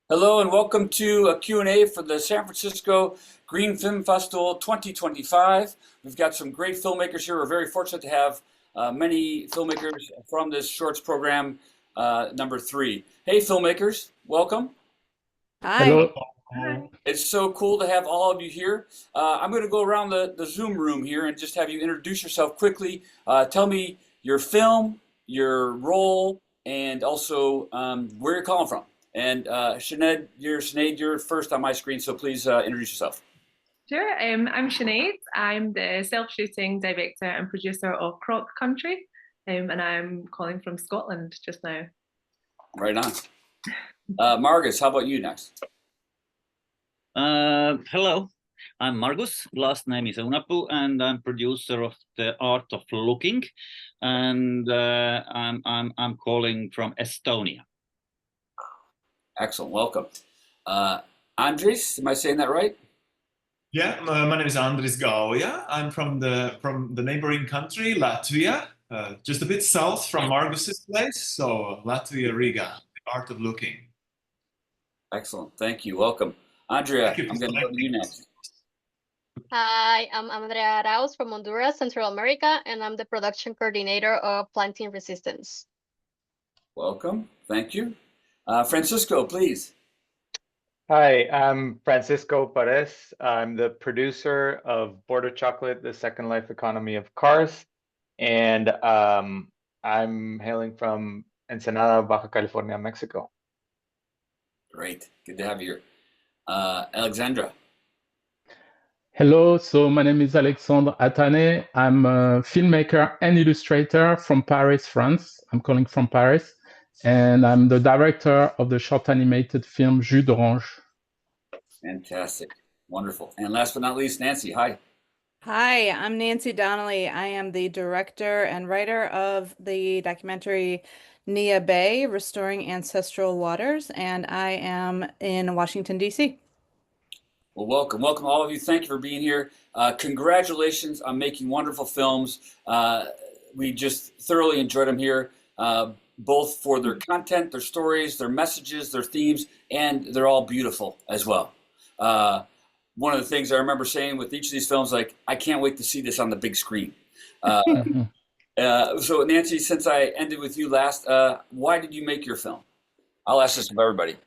Hello and welcome to a Q&A for the San Francisco Green Film Festival 2025. We've got some great filmmakers here. We're very fortunate to have many filmmakers from this shorts program, number three. Hey, filmmakers, welcome. Hi. Hello. Hi. It's so cool to have all of you here. I'm going to go around the Zoom room here and just have you introduce yourself quickly. Tell me your film, your role, and also where you're calling from. And Sinead, you're first on my screen, so please introduce yourself. Sure. I'm Sinead. I'm the self-shooting director and producer of Croc Country, and I'm calling from Scotland just now. Right on. Margus, how about you next? Hello, I'm Margus. Last name is Unapu, and I'm producer of The Art of Looking, and I'm calling from Estonia. Excellent, welcome. Andres, am I saying that right? Yeah, my name is Andris Gauja. I'm from the neighboring country, Latvia, just a bit south from Margus's place. So Latvia, Riga, the art of looking. Excellent, thank you, welcome. Andrea, Thank you for I'm going to go to you selecting us. next. Hi, I'm Andrea Arauz from Honduras, Central America, and I'm the production coordinator of Planting Resistance. Welcome, thank you. Francisco, please. Hi, I'm Francisco Perez. I'm the producer of Border Chocolate, the Second Life Economy of Cars, and I'm hailing from Ensenada, Baja California, Mexico. Great, good to have you here. Alexandra. Hello, so my name is Alexandre Atane. I'm a filmmaker and illustrator from Paris, France. I'm calling from Paris, and I'm the director of the short animated film Jus d'Orange. Fantastic, wonderful. And last but not least, Nancy, hi. Hi, I'm Nancy Donnelly. I am the director and writer of the documentary Nia Bay, Restoring Ancestral Waters, and I am in Washington, D.C. Well, welcome all of you. Thank you for being here. Congratulations on making wonderful films. We just thoroughly enjoyed them here, both for their content, their stories, their messages, their themes, and they're all beautiful as well. One of the things I remember saying with each of these films, like, I can't wait to see this on the big screen. So Nancy, since I ended with you last, why did you make your film? I'll ask this of everybody.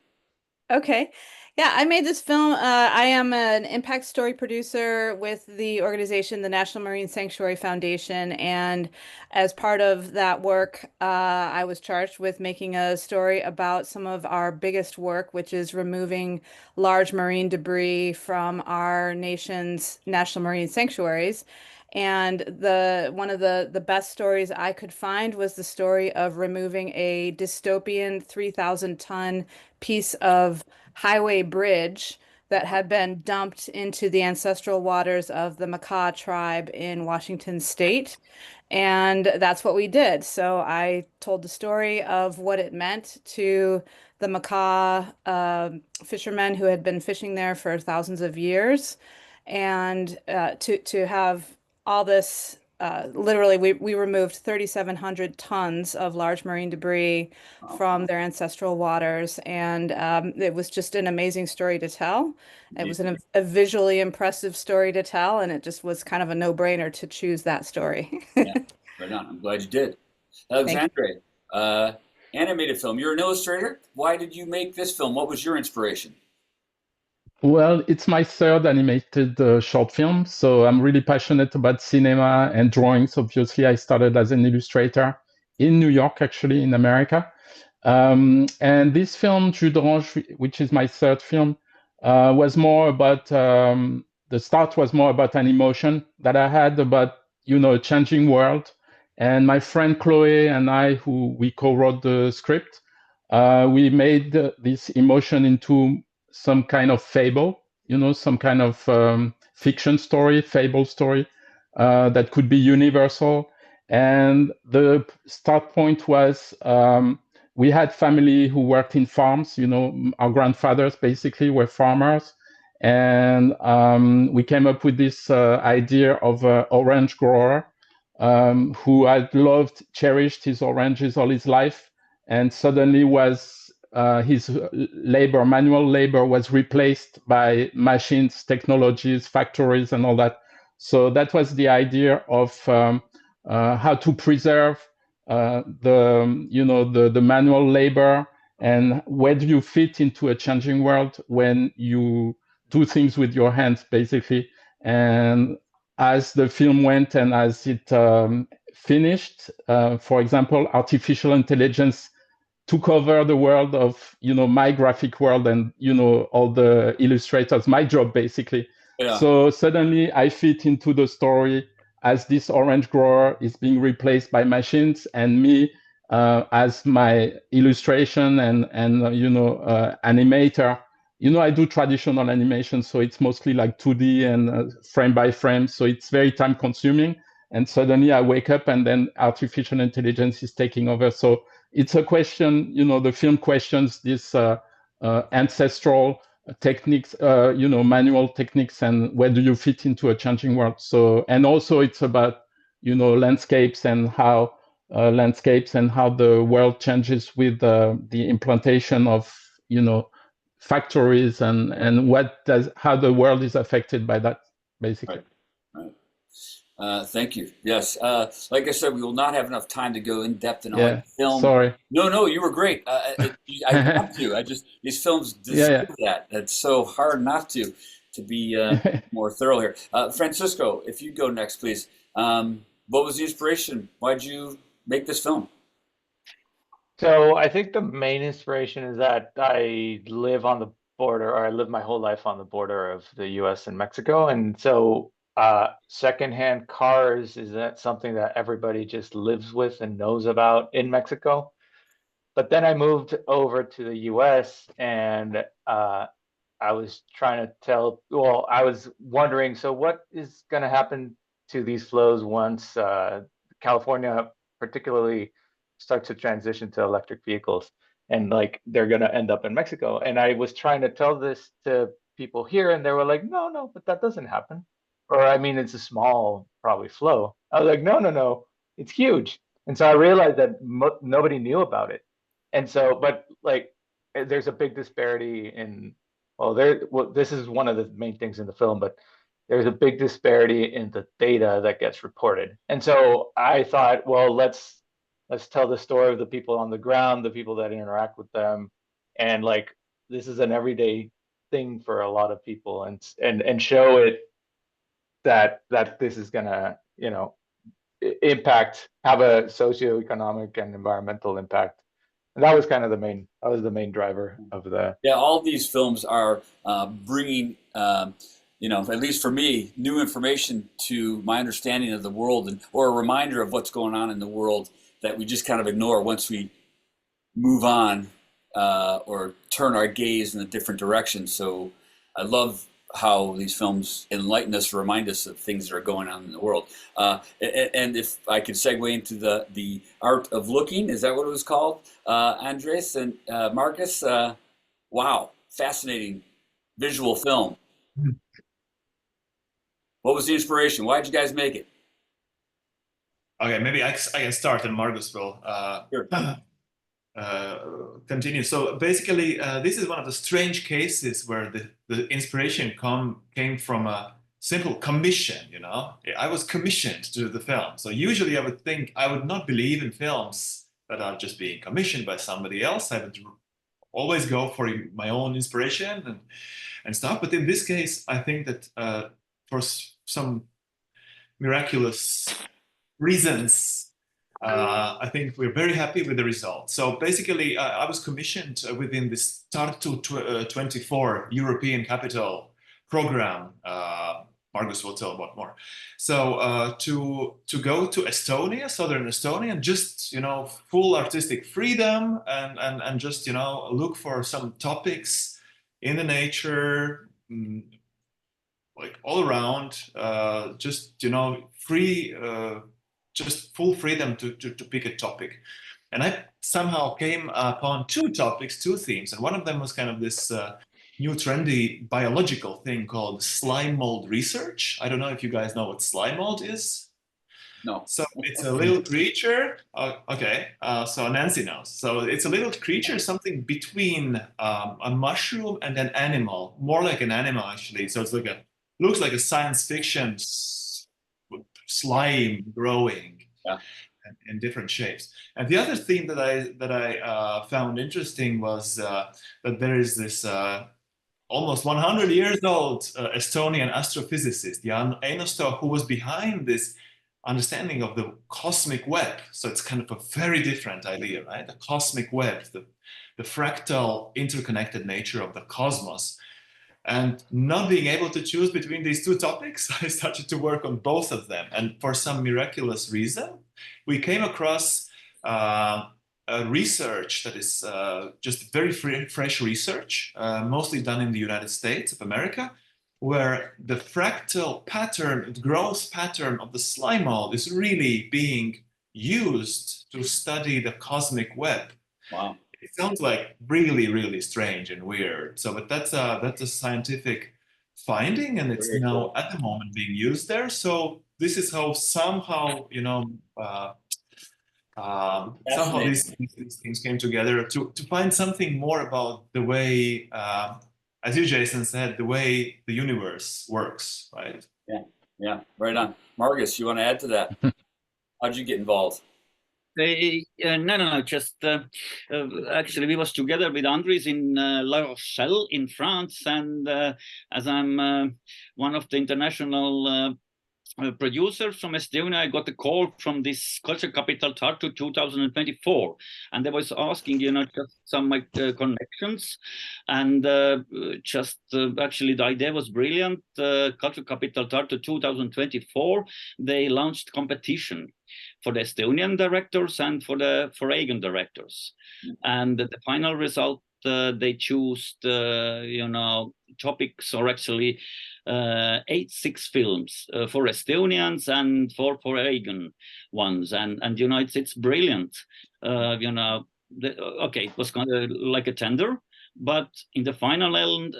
Okay. Yeah, I made this film. I am an impact story producer with the organization, the National Marine Sanctuary Foundation. And as part of that work, I was charged with making a story about some of our biggest work, which is removing large marine debris from our nation's national marine sanctuaries. And the one of the best stories I could find was the story of removing a dystopian 3,000 ton piece of highway bridge that had been dumped into the ancestral waters of the Makah tribe in Washington State. And that's what we did. So I told the story of what it meant to the Makah fishermen who had been fishing there for thousands of years, and to have all this. Literally, we removed 3,700 tons of large marine debris from their ancestral waters, and it was just an amazing story to tell. It was a visually impressive story to tell, and it just was kind of a no-brainer to choose that story. Yeah, right on. I'm glad you did. Thank you. Alexandre, animated film. You're an illustrator. Why did you make this film? What was your inspiration? Well, it's my third animated short film, so I'm really passionate about cinema and drawings. Obviously, I started as an illustrator in New York, actually, in America. And this film, Jus d'Orange, which is my third film, was more about the start was more about an emotion that I had about, a changing world. And my friend Chloe and I, who we co-wrote the script, we made this emotion into some kind of fable, some kind of fiction story, fable story that could be universal. And the start point was we had family who worked in farms. Our grandfathers basically were farmers. And we came up with this idea of an orange grower who had loved, cherished his oranges all his life, and suddenly was his labor, manual labor, was replaced by machines, technologies, factories, and all that. So that was the idea of how to preserve the manual labor, and where do you fit into a changing world when you do things with your hands, basically. And as the film went and as it finished, for example, artificial intelligence took over the world of, my graphic world and, all the illustrators, my job, basically. Yeah. So suddenly I fit into the story as this orange grower is being replaced by machines, and me as my illustration and animator. I do traditional animation, so it's mostly like 2D and frame by frame. So it's very time consuming. And suddenly I wake up and then artificial intelligence is taking over. So it's a question, the film questions this ancestral techniques, manual techniques, and where do you fit into a changing world. So, and also it's about, landscapes and how the world changes with the implantation of, factories and how the world is affected by that, basically. Right. Thank you. Yes. Like I said, we will not have enough time to go in depth in all Yeah, the film. sorry. No, you were great. I want to. These films deserve that. It's so hard not to be more thorough here. Francisco, if you go next, please. What was the inspiration? Why'd you make this film? So I think the main inspiration is that I live on the border, or I lived my whole life on the border of the US and Mexico. And so secondhand cars is that something that everybody just lives with and knows about in Mexico. But then I moved over to the US, and I was trying to I was wondering, so what is going to happen to these flows once California particularly starts to transition to electric vehicles, and like they're going to end up in Mexico. And I was trying to tell this to people here, and they were like, no, but that doesn't happen. Or I mean, it's a small probably flow. I was like, no, it's huge. And so I realized that nobody knew about it. And so, but like, there's a big disparity in, this is one of the main things in the film, but there's a big disparity in the data that gets reported. And so I thought, well, let's tell the story of the people on the ground, the people that interact with them. And like, this is an everyday thing for a lot of people, and show it that this is gonna, have a socioeconomic and environmental impact. And that was kind of the main driver of the. Yeah, all these films are bringing, at least for me, new information to my understanding of the world, or a reminder of what's going on in the world that we just kind of ignore once we move on or turn our gaze in a different direction. So I love how these films enlighten us, remind us of things that are going on in the world. And if I could segue into the art of looking, is that what it was called? Andres and Marcus, wow, fascinating visual film. What was the inspiration? Why did you guys make it? Okay, maybe I can start and Marcus will continue. So basically, this is one of the strange cases where the inspiration came from a simple commission. I was commissioned to do the film. So usually I would think I would not believe in films that are just being commissioned by somebody else. I would always go for my own inspiration and stuff. But in this case, I think that for some miraculous reasons, I think we're very happy with the result. So basically, I was commissioned within this Tartu 24 European Capital Program. Marcus will tell about more. So to go to Estonia, southern Estonia, and just full artistic freedom and just look for some topics in the nature, like all around, just free. Just full freedom to pick a topic. And I somehow came upon two themes. And one of them was kind of this new trendy biological thing called slime mold research. I don't know if you guys know what slime mold is. No. So it's a little creature. Okay, so Nancy knows. So it's a little creature, something between a mushroom and an animal, more like an animal actually. So it's like looks like a science fiction slime growing in different shapes. And the other thing that I found interesting was that there is this almost 100 years old Estonian astrophysicist, Jan Einosto, who was behind this understanding of the cosmic web. So it's kind of a very different idea, right? The cosmic web, the fractal interconnected nature of the cosmos. And not being able to choose between these two topics, I started to work on both of them. And for some miraculous reason, we came across a research that is just very fresh research, mostly done in the United States of America, where the fractal pattern, the growth pattern of the slime mold is really being used to study the cosmic web. Wow. It sounds like really, really strange and weird. So, but that's a scientific finding, and it's Very now cool. at the moment being used there. So this is how somehow, you know, somehow these things came together to find something more about the way, as you, Jason, said, the way the universe works, right? Yeah, right on. Margus, you want to add to that? How'd you get involved? No. Just actually, we was together with Andres in La Rochelle in France, and as I'm one of the international producers from Estonia, I got a call from this culture capital Tartu 2024, and they was asking, you know, just some connections, and actually the idea was brilliant. Culture capital Tartu 2024, they launched competition for the Estonian directors and for the foreign directors, and the final result, they choose topics, or actually 6 films for Estonians and for foreign ones, and you know, it's brilliant. You know, it was kind of like a tender, but in the final end,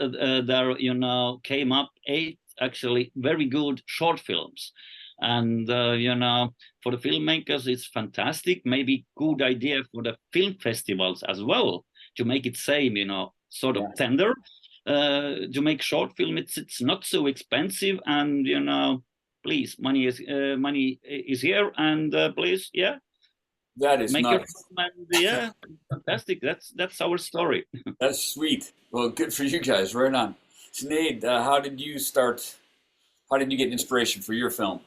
there, you know, came up 8 actually very good short films. And you know, for the filmmakers, it's fantastic. Maybe good idea for the film festivals as well, to make it same, you know, sort of tender. To make short film, it's not so expensive, and you know, please, money is here, and please, That is make nuts. your film, and fantastic. That's our story. That's sweet. Well, good for you guys. Right on. Sinead, how did you start? How did you get inspiration for your film?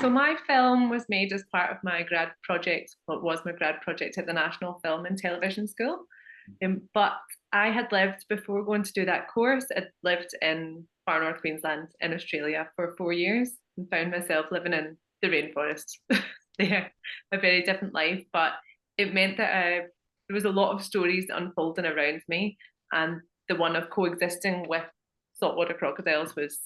So my film was made as part of my grad project, what was my grad project at the National Film and Television School. But I had lived, before going to do that course, I'd lived in far north Queensland in Australia for 4 years and found myself living in the rainforest there, a very different life. But it meant that there was a lot of stories unfolding around me, and the one of coexisting with saltwater crocodiles was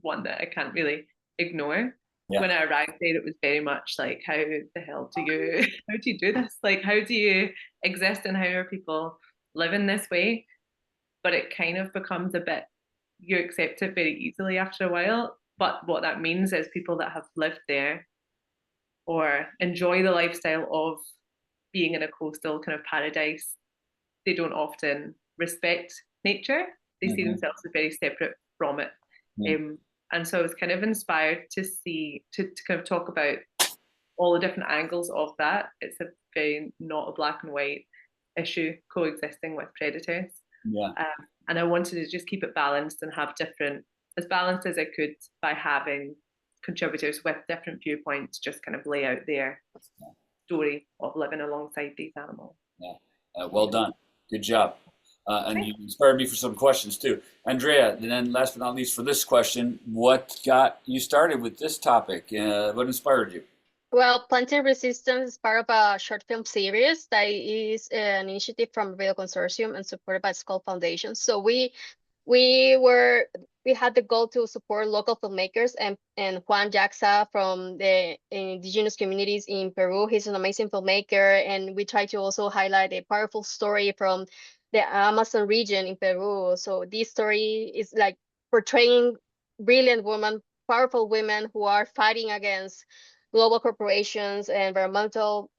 one that I can't really ignore. When I arrived there, it was very much like, how the hell do you do this? Like, how do you exist, and how are people living this way? But it kind of becomes a bit, you accept it very easily after a while. But what that means is people that have lived there or enjoy the lifestyle of being in a coastal kind of paradise, they don't often respect nature. They see themselves as very separate from it. And so I was kind of inspired to kind of talk about all the different angles of that. It's a very not a black and white issue, coexisting with predators. And I wanted to just keep it balanced and have as balanced as I could, by having contributors with different viewpoints just kind of lay out their story of living alongside these animals. Well done. Good job. And you inspired me for some questions too. Andrea, and then last but not least for this question, what got you started with this topic? What inspired you? Well, Planting Resistance is part of a short film series that is an initiative from Video Consortium and supported by Skull Foundation. So we had the goal to support local filmmakers, and Juan Jaxa from the indigenous communities in Peru. He's an amazing filmmaker, and we try to also highlight a powerful story from the Amazon region in Peru. So this story is like portraying brilliant women powerful women who are fighting against global corporations, environmental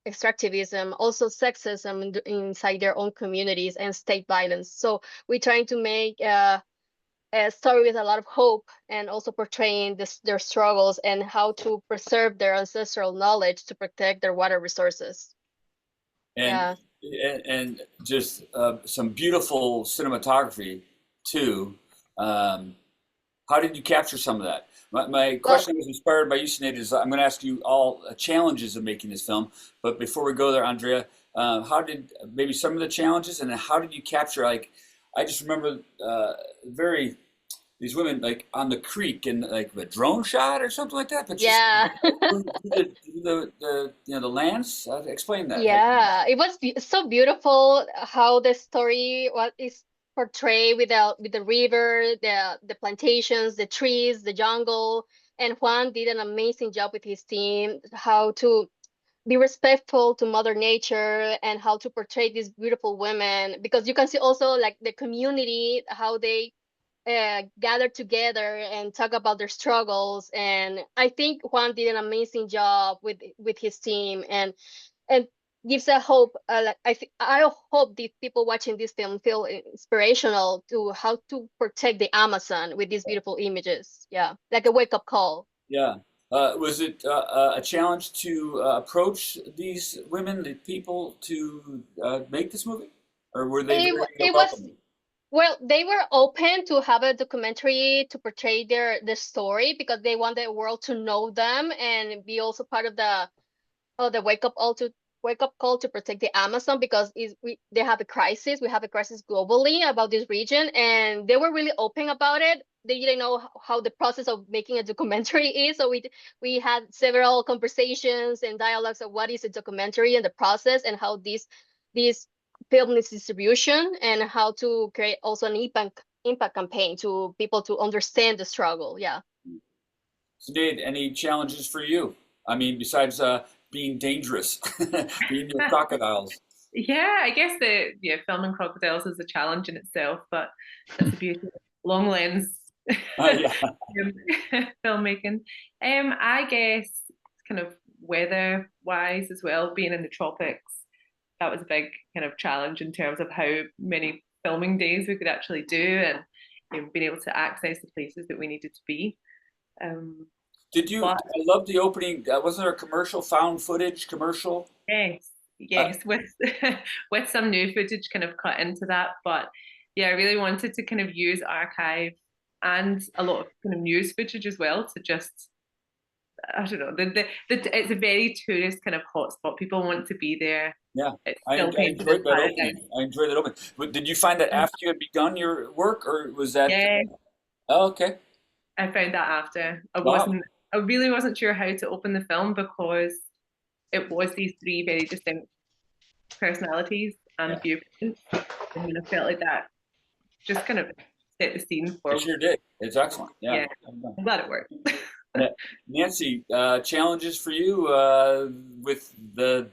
extractivism, also sexism inside their own communities, and state violence. So we're trying to make a story with a lot of hope, and also portraying their struggles and how to preserve their ancestral knowledge to protect their water resources. And Yeah. and just some beautiful cinematography too. How did you capture some of that? My question was inspired by you, Sinead. Is I'm going to ask you all challenges of making this film, but before we go there, Andrea, how did maybe some of the challenges, and then how did you capture? Like, I just remember very these women like on the creek and like a drone shot or something like that, but just Yeah. the lands. Explain that. Yeah, it was so beautiful how the story is portrayed with the river, the plantations, the trees, the jungle, and Juan did an amazing job with his team how to be respectful to Mother Nature and how to portray these beautiful women, because you can see also like the community, how they gather together and talk about their struggles. And I think Juan did an amazing job with his team, and gives a hope. I hope the people watching this film feel inspirational to how to protect the Amazon with these beautiful images. Yeah, like a wake up call. Yeah. Was it a challenge to approach these women, the people, to make this movie, or were they very It was. welcoming? Well, they were open to have a documentary to portray their story, because they want the world to know them and be also part of the wake up call to protect the Amazon, because they have a crisis. We have a crisis globally about this region, and they were really open about it. They didn't know how the process of making a documentary is, so we had several conversations and dialogues of what is a documentary and the process, and how this film needs distribution, and how to create also an impact campaign to people to understand the struggle. Yeah. Sinead, any challenges for you? I mean, besides being dangerous, being near crocodiles. Yeah, I guess filming crocodiles is a challenge in itself, but that's the beauty of long lens Yeah. filmmaking. I guess kind of weather wise as well, being in the tropics, that was a big kind of challenge in terms of how many filming days we could actually do, and being able to access the places that we needed to be. Did you? But I love the opening. Wasn't there a commercial, found footage commercial? yes, with with some new footage kind of cut into that. But yeah, I really wanted to kind of use archive and a lot of kind of news footage as well to just, I don't know, it's a very tourist kind of hotspot. People want to be there. Yeah, It's I still painted as enjoyed that opening. paradise. I enjoyed that opening. But did you find that after you had begun your work, or was that? Yeah, Oh, okay. I found that after. Wow. I really wasn't sure how to open the film, because it was these three very distinct personalities and Yeah. viewpoints. And I felt like that just kind of set the scene for. It sure did. It's excellent. Yeah. Yeah. I'm glad it worked. Nancy, challenges for you with the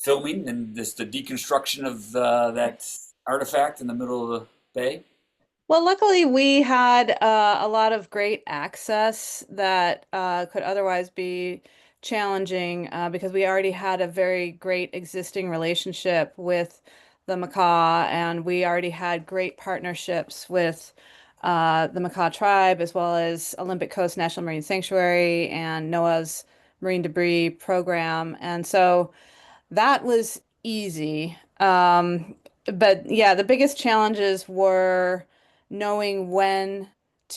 filming and the deconstruction of that artifact in the middle of the bay? Well, luckily we had a lot of great access that could otherwise be challenging because we already had a very great existing relationship with the Makah, and we already had great partnerships with the Makah tribe, as well as Olympic Coast National Marine Sanctuary and NOAA's Marine Debris Program. And so that was easy. But yeah, the biggest challenges were knowing when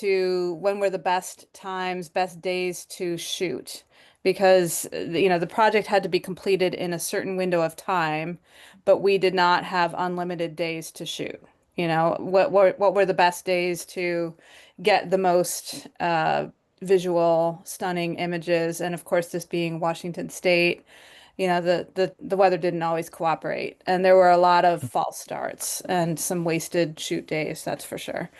were the best times, best days to shoot, because the project had to be completed in a certain window of time, but we did not have unlimited days to shoot. What were the best days to get the most visual stunning images? And of course, this being Washington State, the weather didn't always cooperate, and there were a lot of false starts and some wasted shoot days, that's for sure.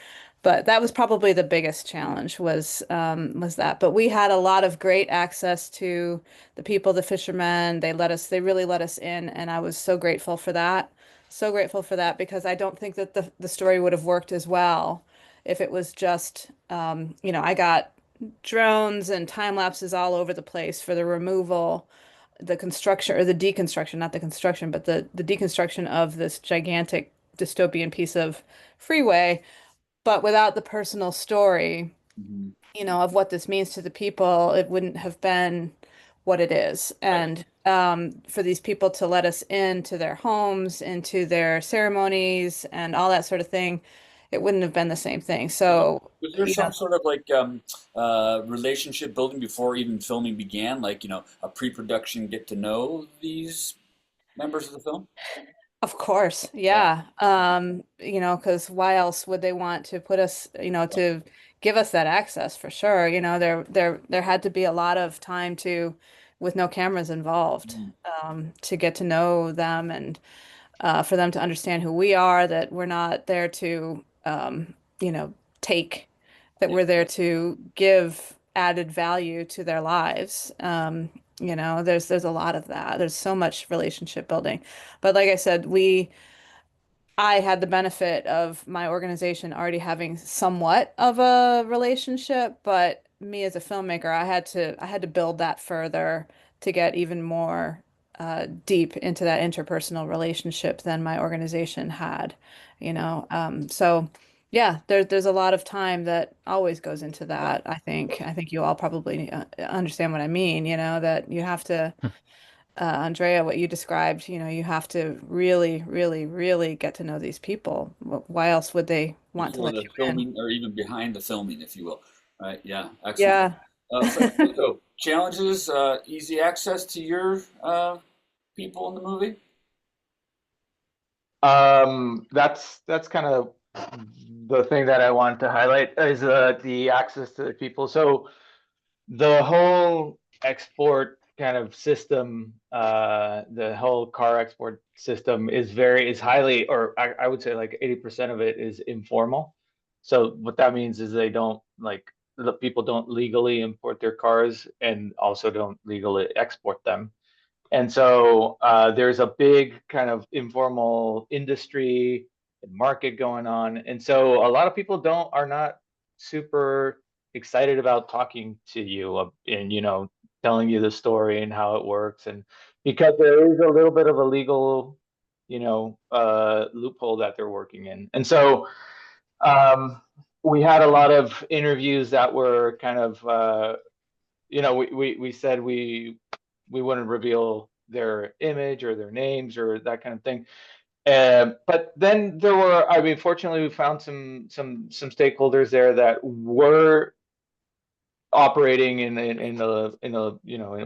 But that was probably the biggest challenge was that. But we had a lot of great access to the people, the fishermen. They really let us in, and I was so grateful for that. So grateful for that, because I don't think that the story would have worked as well if it was just, I got drones and time lapses all over the place for the removal, the construction or the deconstruction, not the construction, but the deconstruction of this gigantic dystopian piece of freeway, but without the personal story, of what this means to the people, it wouldn't have been what it is. And for these people to let us into their homes, into their ceremonies, and all that sort of thing, it wouldn't have been the same thing. So, was there some sort of like relationship building before even filming began? Like, a pre-production get to know these members of the film? Of course, yeah. Because why else would they want to put us, to give us that access for sure? There had to be a lot of time with no cameras involved, to get to know them and for them to understand who we are, that we're not there to, take, that we're there to give added value to their lives. There's a lot of that. There's so much relationship building. But like I said, I had the benefit of my organization already having somewhat of a relationship, but me as a filmmaker, I had to build that further to get even more deep into that interpersonal relationship than my organization had, So yeah, there's a lot of time that always goes into that. I think you all probably understand what I mean, that you have to, Andrea, what you described, you have to really, really, really get to know these people. Why else would they want to Before let the you filming, in? or even behind the filming, if you will. Right? Yeah, excellent. Yeah. Francisco, challenges, easy access to your people in the movie? That's kind of the thing that I wanted to highlight is the access to the people. So the whole export kind of system, the whole car export system is highly, or I would say like 80% of it is informal. So what that means is the people don't legally import their cars and also don't legally export them. And so there's a big kind of informal industry and market going on. And so a lot of people are not super excited about talking to you and, telling you the story and how it works. And because there is a little bit of a legal, loophole that they're working in. And so we had a lot of interviews that were kind of, we said we wouldn't reveal their image or their names or that kind of thing. But then fortunately, we found some stakeholders there that were operating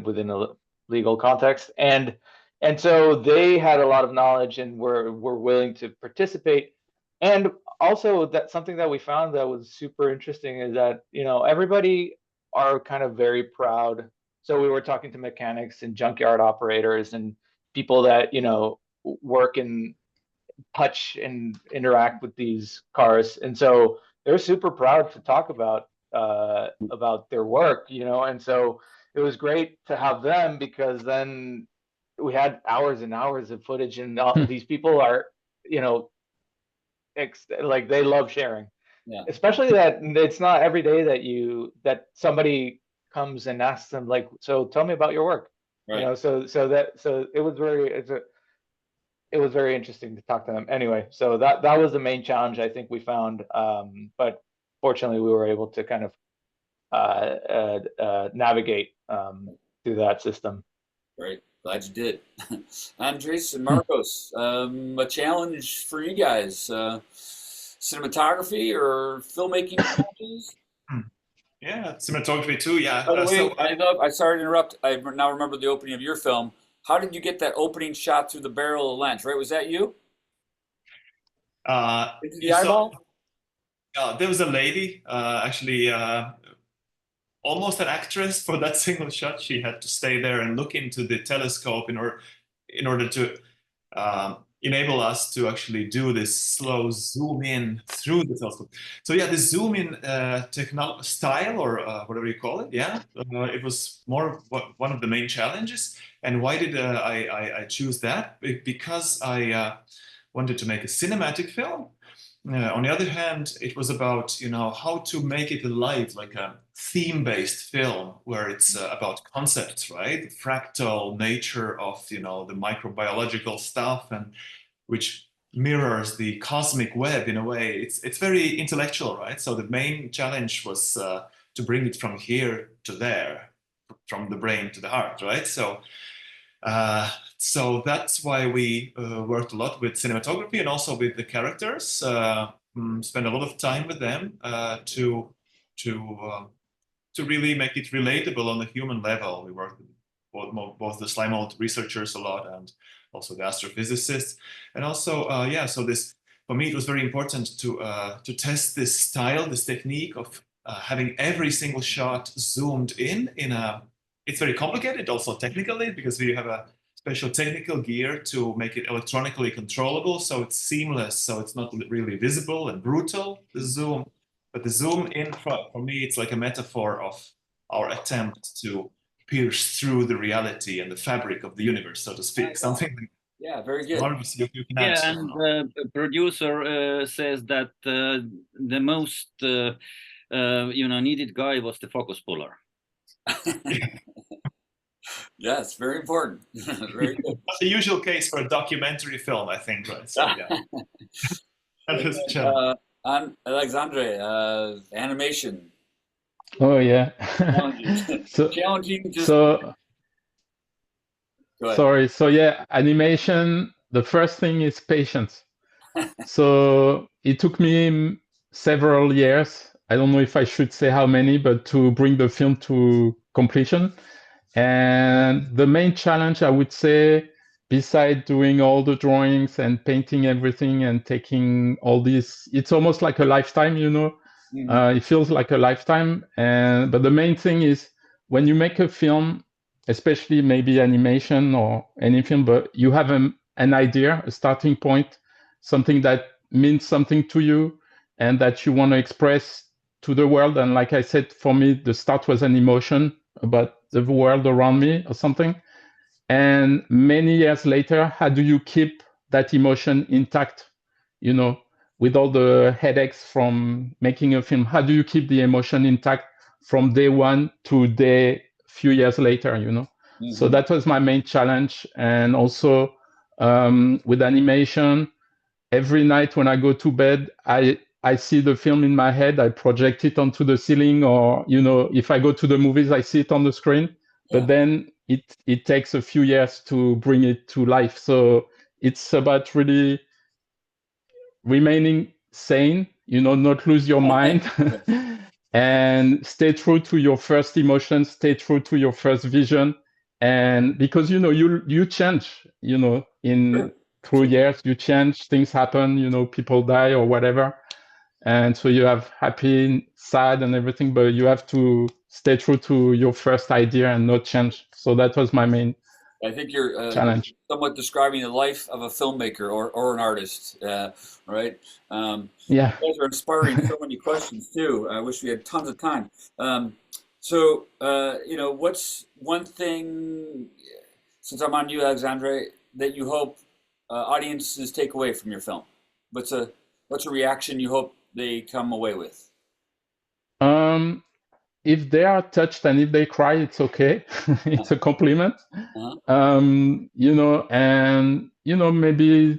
within a legal context, and so they had a lot of knowledge and were willing to participate. And also, that something that we found that was super interesting is that everybody are kind of very proud. So we were talking to mechanics and junkyard operators and people that work and touch and interact with these cars, and so they're super proud to talk about their work, and so it was great to have them, because then we had hours and hours of footage, and these people are, like, they love sharing. Yeah. Especially that it's not every day that somebody comes and asks them, like, so tell me about your work. Right. So it was very interesting to talk to them. Anyway, so that was the main challenge I think we found, but fortunately we were able to kind of navigate through that system. Great. Glad you did. Andres and Marcos, a challenge for you guys, cinematography or filmmaking challenges? Yeah, cinematography too. Yeah. By the way, I'm sorry to interrupt. I now remember the opening of your film. How did you get that opening shot through the barrel of the lens? Right, was that you? Into the eyeball? There was a lady, actually, almost an actress for that single shot. She had to stay there and look into the telescope in order to enable us to actually do this slow zoom in through the telescope. So yeah, the zoom in style, or whatever you call it, yeah, it was one of the main challenges. And why did I choose that? Because I wanted to make a cinematic film, on the other hand, it was about, you know, how to make it alive, like a theme-based film where it's about concepts, right? The fractal nature of, you know, the microbiological stuff, and which mirrors the cosmic web in a way. It's very intellectual, right? So the main challenge was to bring it from here to there, from the brain to the heart, right? So that's why we worked a lot with cinematography and also with the characters. Spend a lot of time with them to really make it relatable on the human level. We worked with both the slime mold researchers a lot and also the astrophysicists, and also so this, for me, it was very important to test this style, this technique of having every single shot zoomed in a. It's very complicated also technically, because we have a special technical gear to make it electronically controllable, so it's seamless, so it's not really visible and brutal, the zoom. But the zoom in, for me, it's like a metaphor of our attempt to pierce through the reality and the fabric of the universe, so to speak. Something. Yeah, very good. Marcus, you can add Yeah, and the producer says that the most needed guy was the focus puller. Yes, very important. Very good. That's the usual case for a documentary film, I think, right? So, yeah. Alexandre, animation. Oh yeah. Challenging. Sorry. So yeah, animation. The first thing is patience. So it took me several years. I don't know if I should say how many, but to bring the film to completion. And the main challenge, I would say, besides doing all the drawings and painting everything and taking all this, it's almost like a lifetime, you know. Mm-hmm. It feels like a lifetime. But the main thing is when you make a film, especially maybe animation or any film, but you have an idea, a starting point, something that means something to you and that you want to express to the world. And like I said, for me, the start was an emotion about the world around me or something. And many years later, how do you keep that emotion intact, you know, with all the headaches from making a film? How do you keep the emotion intact from day one to day few years later, you know? Mm-hmm. So that was my main challenge. And also with animation, every night when I go to bed, I see the film in my head, I project it onto the ceiling, or, you know, if I go to the movies, I see it on the screen, but then it takes a few years to bring it to life. So it's about really remaining sane, you know, not lose your mind and stay true to your first emotions, stay true to your first vision. And because, you know, you change, you know, through years, you change, things happen, you know, people die or whatever. And so you have happy, sad and everything, but you have to stay true to your first idea and not change. So that was my main I think you're challenge. Somewhat describing the life of a filmmaker or an artist, right? Yeah. You guys are inspiring so many questions too. I wish we had tons of time. So, you know, what's one thing, since I'm on you, Alexandre, that you hope audiences take away from your film? What's a reaction you hope they come away with? If they are touched and if they cry, it's okay. It's a compliment. You know, and, you know, maybe,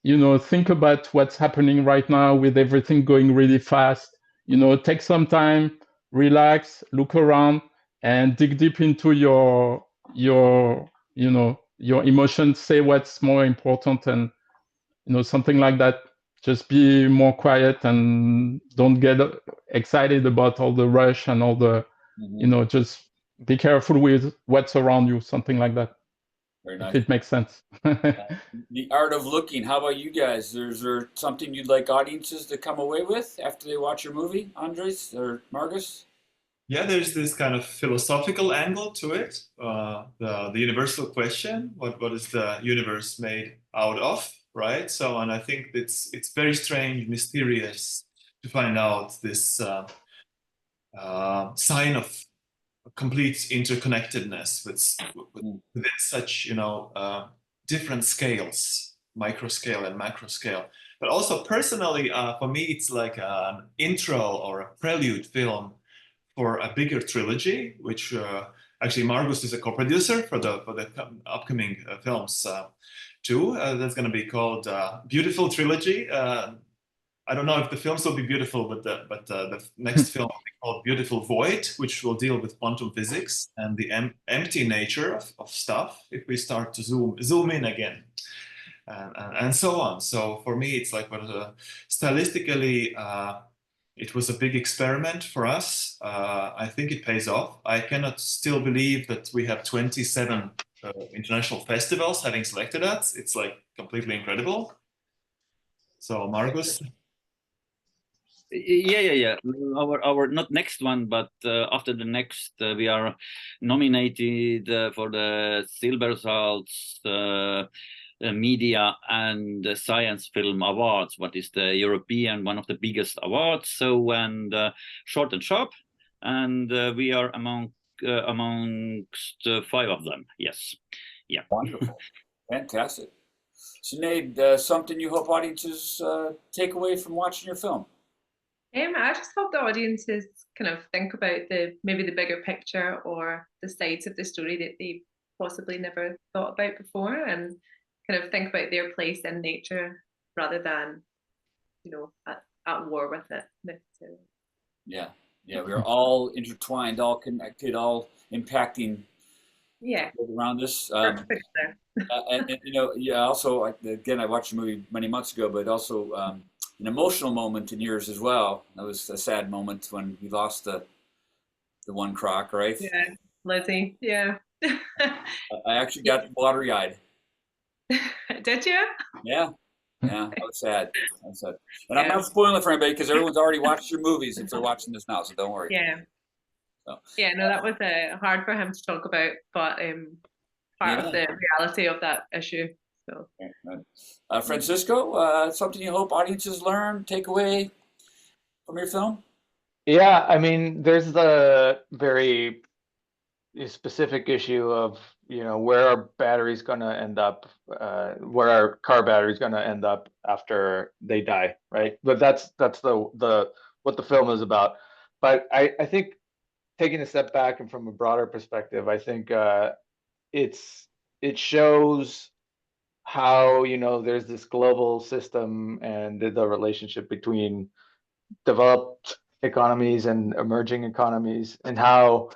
you know, think about what's happening right now with everything going really fast. You know, take some time, relax, look around and dig deep into your you know, your emotions, say what's more important and, you know, something like that. Just be more quiet and don't get excited about all the rush and all the, you know, just be careful with what's around you, something like that. Very nice. If it makes sense. The art of looking. How about you guys? Is there something you'd like audiences to come away with after they watch your movie, Andres or Marcus? Yeah, there's this kind of philosophical angle to it. The universal question: what is the universe made out of? Right. So, and I think it's very strange, mysterious to find out this sign of complete interconnectedness within such, you know, different scales. micro scale and macro scale. But also personally, for me, it's like an intro or a prelude film for a bigger trilogy, which actually Margus is a co-producer for the upcoming films too. That's going to be called Beautiful Trilogy. I don't know if the films will be beautiful, but the next film will be called Beautiful Void, which will deal with quantum physics and the empty nature of stuff if we start to zoom in again. And so on. So for me, it's like stylistically, it was a big experiment for us. I think it pays off. I cannot still believe that we have 27 international festivals having selected us. It's like completely incredible. So Margus. Yeah. Our not next one, but after the next, we are nominated for the Silver Salts Media and Science Film Awards, what is the European one of the biggest awards. So and Short and Sharp, and we are amongst 5 of them. Yes, yeah. Wonderful, fantastic. Sinead, something you hope audiences take away from watching your film? I just hope the audiences kind of think about maybe the bigger picture or the sides of the story that they possibly never thought about before, and kind of think about their place in nature rather than, at war with it necessarily. Yeah, we're all intertwined, all connected, all impacting around us. Also, again, I watched the movie many months ago, but also an emotional moment in yours as well. That was a sad moment when we lost the one croc, right? Yeah, Lizzie. Yeah. I actually got watery-eyed. Did you? Yeah, I was sad. And I'm not spoiling it for anybody because everyone's already watched your movies if they're watching this now, so don't worry. Yeah. So. Yeah, no, that was hard for him to talk about, but part of the reality of that issue. So. Francisco, something you hope audiences learn, take away from your film? Yeah, I mean, there's the very specific issue of where our battery's going to end up, where our car battery's going to end up after they die, right? But that's the what the film is about. But I think taking a step back and from a broader perspective, I think it shows how there's this global system and the relationship between developed economies and emerging economies, and how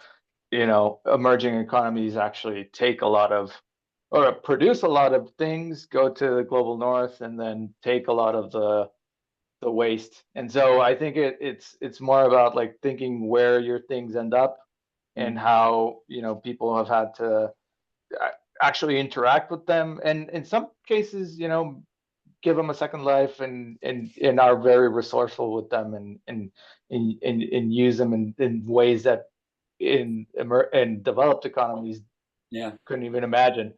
emerging economies actually take a lot of, or produce a lot of things, go to the global north, and then take a lot of the waste. And so I think it's more about like thinking where your things end up, and how people have had to actually interact with them, and in some cases give them a second life, and are very resourceful with them, and use them in ways that in developed economies couldn't even imagine.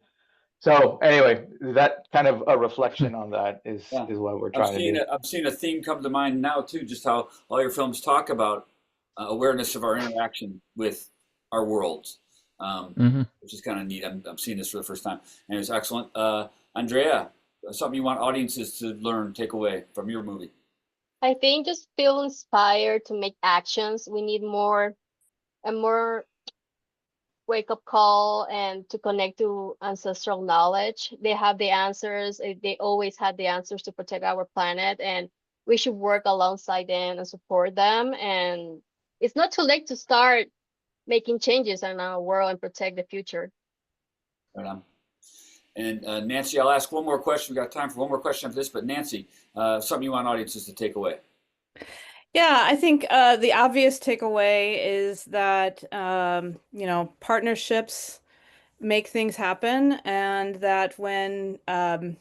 So anyway, that kind of a reflection on that is what we're trying to do. I'm seeing a theme come to mind now too, just how all your films talk about awareness of our interaction with our worlds, which is kind of neat. I'm seeing this for the first time, and it's excellent. Andrea, something you want audiences to learn, take away from your movie? I think just feel inspired to make actions. We need more wake-up call and to connect to ancestral knowledge. They have the answers. They always had the answers to protect our planet, and we should work alongside them and support them. And it's not too late to start making changes in our world and protect the future. Right on. And Nancy, I'll ask one more question. We've got time for one more question after this, but Nancy, something you want audiences to take away? Yeah, I think the obvious takeaway is that, partnerships make things happen, and that when you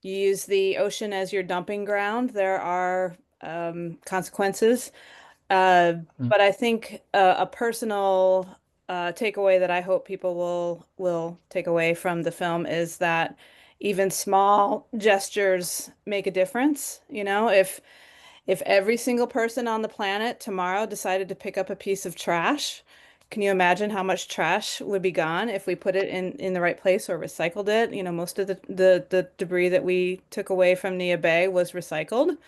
use the ocean as your dumping ground, there are consequences. But I think a personal takeaway that I hope people will take away from the film is that even small gestures make a difference. If every single person on the planet tomorrow decided to pick up a piece of trash, can you imagine how much trash would be gone if we put it in the right place or recycled it? You know, most of the debris that we took away from Nia Bay was recycled.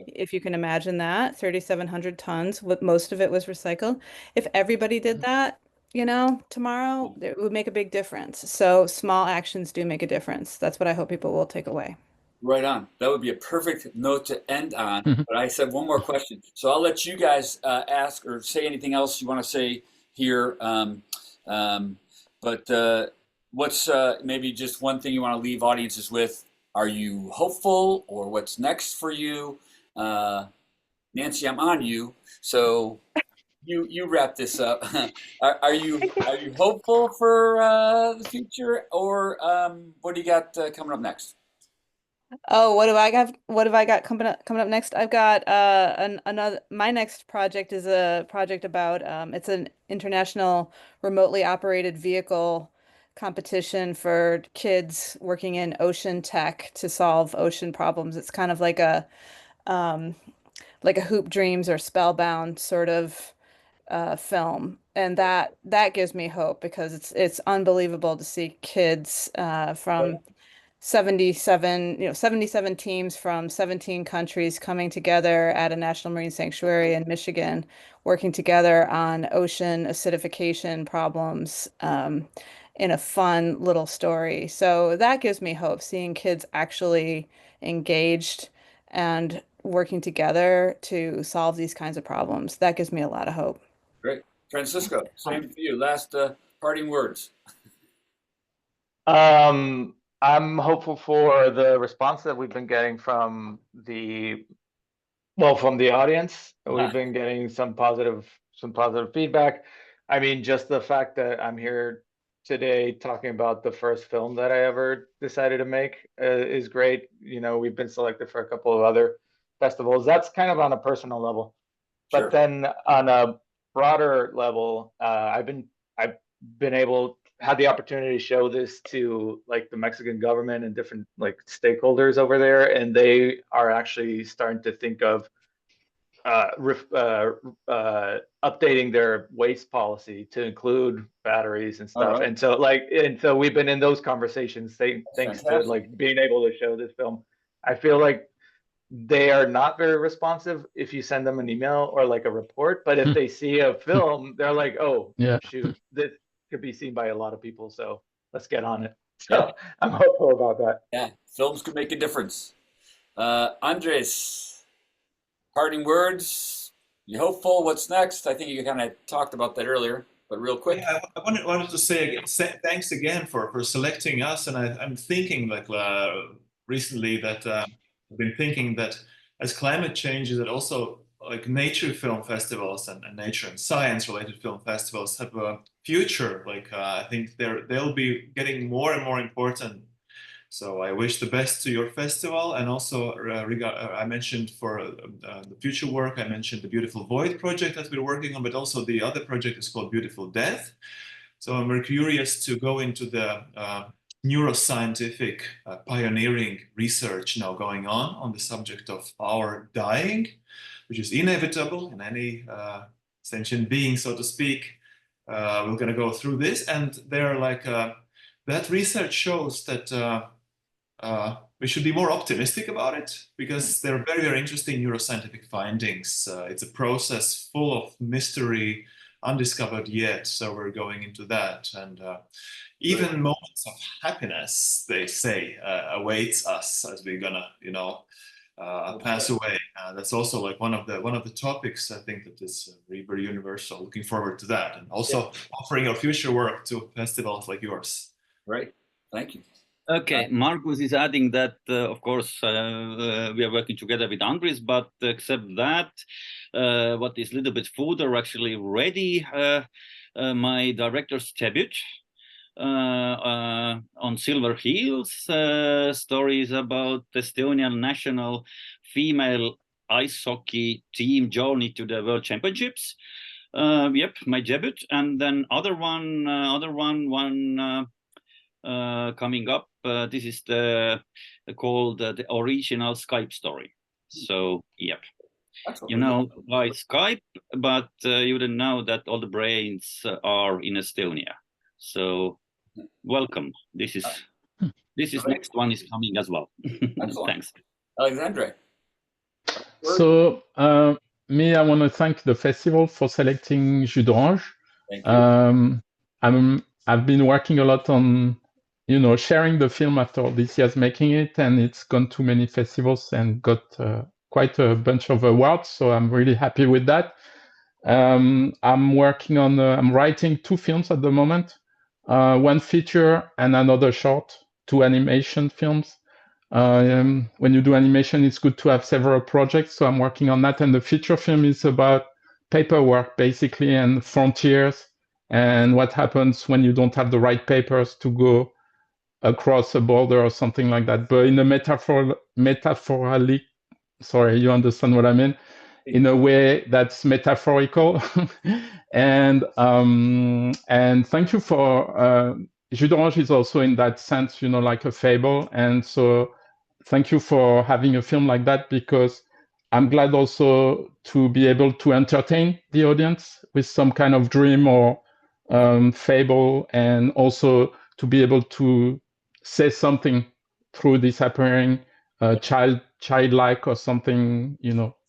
If you can imagine that, 3,700 tons, most of it was recycled. If everybody did that, you know, tomorrow, it would make a big difference. So small actions do make a difference. That's what I hope people will take away. Right on. That would be a perfect note to end on. Mhm. But I said one more question. So I'll let you guys ask or say anything else you want to say here. But what's maybe just one thing you want to leave audiences with? Are you hopeful, or what's next for you? Nancy, I'm on you. So you wrap this up. Are you hopeful for the future, or what do you got coming up next? Oh, what do I got? What have I got coming up next? I've got another. My next project is a project about it's an international remotely operated vehicle competition for kids working in ocean tech to solve ocean problems. It's kind of um like a Hoop Dreams or Spellbound sort of film, and that gives me hope because it's unbelievable to see kids from 77 teams from 17 countries coming together at a National Marine Sanctuary in Michigan, working together on ocean acidification problems in a fun little story. So that gives me hope, seeing kids actually engaged and working together to solve these kinds of problems. That gives me a lot of hope. Great. Francisco, same for you. Last parting words. I'm hopeful for the response that we've been getting from from the audience. We've been getting some positive feedback. I mean, just the fact that I'm here today talking about the first film that I ever decided to make is great. You know, we've been selected for a couple of other festivals. That's kind of on a personal level. Sure. But then on a broader level, I've been had the opportunity to show this to like the Mexican government and different like stakeholders over there, and they are actually starting to think of updating their waste policy to include batteries and stuff. right. And so we've been in those conversations thanks to like being able to show this film. I feel like they are not very responsive if you send them an email or like a report, but if they see a film, they're like, oh, Yeah. shoot, this could be seen by a lot of people, so let's get on it. So I'm hopeful about that. Yeah, films could make a difference. Andres, parting words. You hopeful? What's next? I think you kind of talked about that earlier, but real quick. Yeah, I wanted to say again, thanks again for selecting us. And I'm thinking like recently that I've been thinking that as climate changes, that also like nature film festivals and nature and science related film festivals have a future. Like I think they'll be getting more and more important. So I wish the best to your festival. And also I mentioned for the future work, I mentioned the Beautiful Void project that we're working on, but also the other project is called Beautiful Death. So I'm very curious to go into the neuroscientific pioneering research now going on the subject of our dying, which is inevitable in any sentient being, so to speak. We're going to go through this, and they're like that research shows that we should be more optimistic about it, because they're very, very interesting neuroscientific findings. It's a process full of mystery, undiscovered yet, so we're going into that. And even moments of happiness, they say, awaits us as we're gonna, pass away. That's also like one of the topics I think that is very universal. Looking forward to that, and also offering our future work to festivals like yours. Right. Thank you. Okay, Marcus is adding that, of course, we are working together with Andres, but except that, what is a little bit further actually ready, my director's debut on Silver Heels, stories about the Estonian national female ice hockey team journey to the World Championships. Yep, my debut, and then other one coming up. This is called the original Skype story. So, yep. you by Skype, but you didn't know that all the brains are in Estonia. So welcome. This is next one is coming as well. Thanks. Alexandre. So me, I want to thank the festival for selecting Jus d'Orange. Thank you. I've been working a lot on, sharing the film after all these years making it, and it's gone to many festivals and got quite a bunch of awards. So I'm really happy with that. I'm working on, I'm writing 2 films at the moment, one feature and another short, 2 animation films. When you do animation, it's good to have several projects. So I'm working on that. And the feature film is about paperwork, basically, and frontiers, and what happens when you don't have the right papers to go across a border or something like that. But in a metaphorically, sorry, you understand what I mean? In a way that's metaphorical. and thank you for, Jus d'Orange is also in that sense, like a fable. And so thank you for having a film like that, because I'm glad also to be able to entertain the audience with some kind of dream or fable, and also to be able to say something through this appearing childlike or something,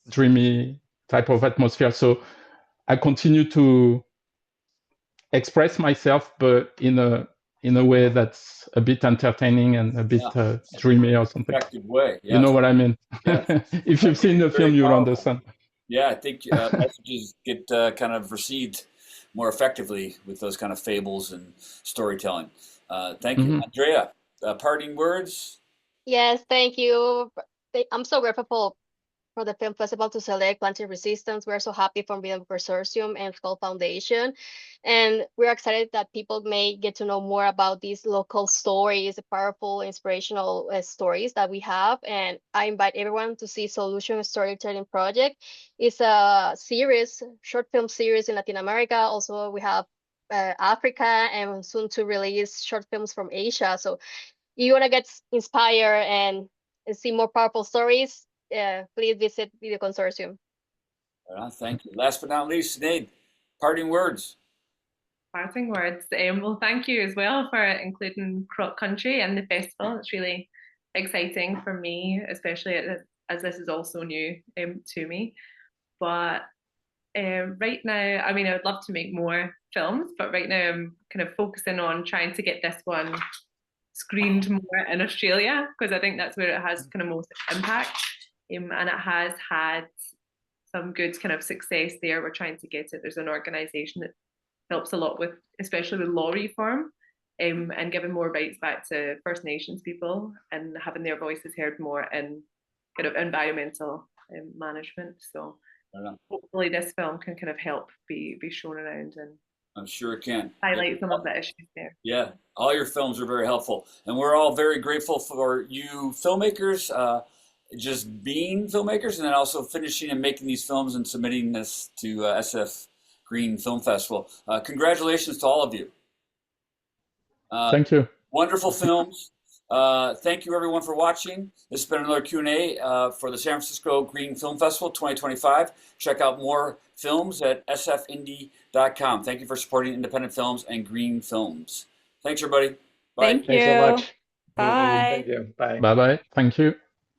dreamy type of atmosphere. So I continue to express myself, but in a way that's a bit entertaining and a bit dreamy or something. Way. Yeah. You know what I mean? Yeah. If you've seen the film, you'll understand. Yeah, I think messages get kind of received more effectively with those kind of fables and storytelling. Thank you. Andrea, parting words? Yes, thank you. I'm so grateful for the film festival to select Planting Resistance. We're so happy from being Consortium and Skull Foundation. And we're excited that people may get to know more about these local stories, the powerful, inspirational stories that we have. And I invite everyone to see Solution Storytelling Project. It's a series, short film series in Latin America. Also, we have Africa, and soon to release short films from Asia. So you want to get inspired and see more powerful stories, please visit Video Consortium. Thank you. Last but not least, Sinead, parting words. Parting words. Well, thank you as well for including Croc Country and the festival. It's really exciting for me, especially as this is also new to me. But right now, I mean, I would love to make more films, but right now I'm kind of focusing on trying to get this one screened more in Australia, because I think that's where it has kind of most impact. And it has had some good kind of success there. We're trying to get it. There's an organisation that helps a lot with, especially with law reform, and giving more rights back to First Nations people and having their voices heard more in kind of environmental management. So hopefully this film can kind of help be shown around, and I'm sure it can highlight some of the issues there. Yeah, all your films are very helpful, and we're all very grateful for you filmmakers, just being filmmakers, and then also finishing and making these films and submitting this to SF Green Film Festival. Congratulations to all of you. Thank you. Wonderful films. Thank you everyone for watching. This has been another Q&A for the San Francisco Green Film Festival 2025. Check out more films at sfindie.com. Thank you for supporting independent films and green films. Thanks everybody. Bye. Thank you. Thanks so much. Bye. Thank you. Bye. Bye-bye. Thank you.